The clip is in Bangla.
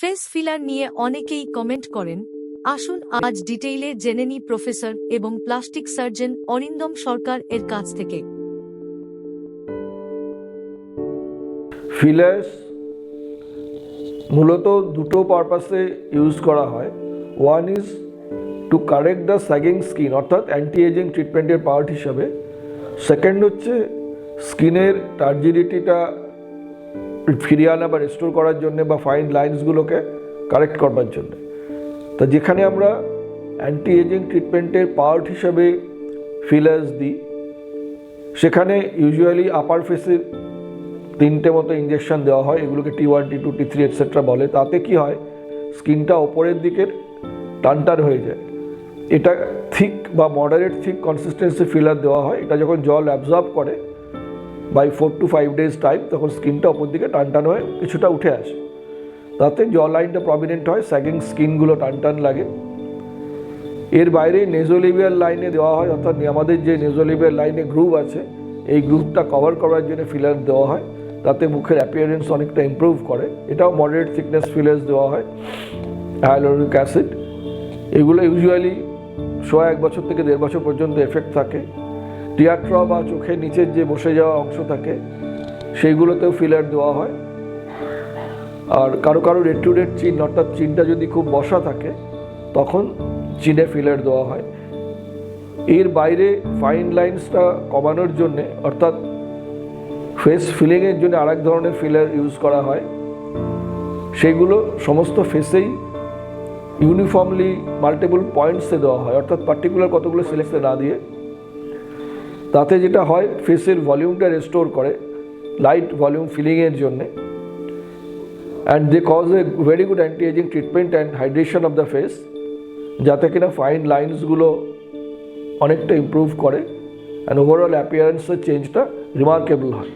ফেস ফিলার নিয়ে অনেকেই কমেন্ট করেন। আসুন আজ ডিটেইলে জেনে নিই প্রফেসর এবং প্লাস্টিক সার্জন অরিন্দম সরকার এর কাছ থেকে। ফিলার্স মূলত দুটো পারপাসে ইউজ করা হয়। One is to correct the sagging skin, অর্থাৎ অ্যান্টি এজিং ট্রিটমেন্টের পার্ট হিসাবে। সেকেন্ড হচ্ছে স্কিনের টার্জিডিটিটা ফিরিয়ে আনা বা রেস্টোর করার জন্য বা ফাইন লাইন্সগুলোকে কারেক্ট করবার জন্য। তা যেখানে আমরা অ্যান্টি এজিং ট্রিটমেন্টের পার্ট হিসাবে ফিলার্স দিই, সেখানে ইউজুয়ালি আপার ফেসে 3টে মতো ইঞ্জেকশন দেওয়া হয়। এগুলোকে T1, T2, T3 এটসেট্রা বলে। তাতে কি হয়, স্কিনটা ওপরের দিকের টানটান হয়ে যায়। এটা থিক বা মডারেট থিক কনসিস্টেন্সি ফিলার দেওয়া হয়। এটা যখন জল অ্যাবজর্ব করে বাই 4 to 5 days টাইম, তখন স্কিনটা ওপর দিকে টানটান হয়ে কিছুটা উঠে আসে। তাতে জ লাইনটা প্রমিনেন্ট হয়, স্যাগিং স্কিনগুলো টানটান লাগে। এর বাইরে নেজোলিভিয়াল লাইনে দেওয়া হয়, অর্থাৎ আমাদের যে নেজোলিভিয়াল লাইনে গ্রুভ আছে, এই গ্রুভটা কভার করার জন্য ফিলার দেওয়া হয়। তাতে মুখের অ্যাপিয়ারেন্স অনেকটা ইমপ্রুভ করে। এটাও মডারেট থিকনেস ফিলার্স দেওয়া হয়, হাইয়ালুরোনিক অ্যাসিড। এগুলো ইউজুয়ালি 1 বছর থেকে 1.5 বছর পর্যন্ত এফেক্ট থাকে। টিয়াট্রা বা চোখের নিচের যে বসে যাওয়া অংশ থাকে, সেইগুলোতেও ফিলার দেওয়া হয়। আর কারো কারো রেড টু রেড চিন, অর্থাৎ চিনটা যদি খুব বসা থাকে, তখন চিনে ফিলার দেওয়া হয়। এর বাইরে ফাইন লাইন্সটা কমানোর জন্যে, অর্থাৎ ফেস ফিলিংয়ের জন্য আরেক ধরনের ফিলার ইউজ করা হয়। সেগুলো সমস্ত ফেসেই ইউনিফর্মলি মাল্টিপল পয়েন্টসে দেওয়া হয়, অর্থাৎ পার্টিকুলার কতগুলো সিলেক্টে না দিয়ে। তাতে যেটা হয়, ফেসের ভলিউমটা রেস্টোর করে লাইট ভলিউম ফিলিংয়ের জন্যে। And they cause a very good anti ageing treatment and hydration of the face, যাতে কিনা ফাইন লাইন্সগুলো অনেকটা ইমপ্রুভ করে অ্যান্ড ওভারঅল অ্যাপিয়ারেন্সের চেঞ্জটা রিমার্কেবল হয়।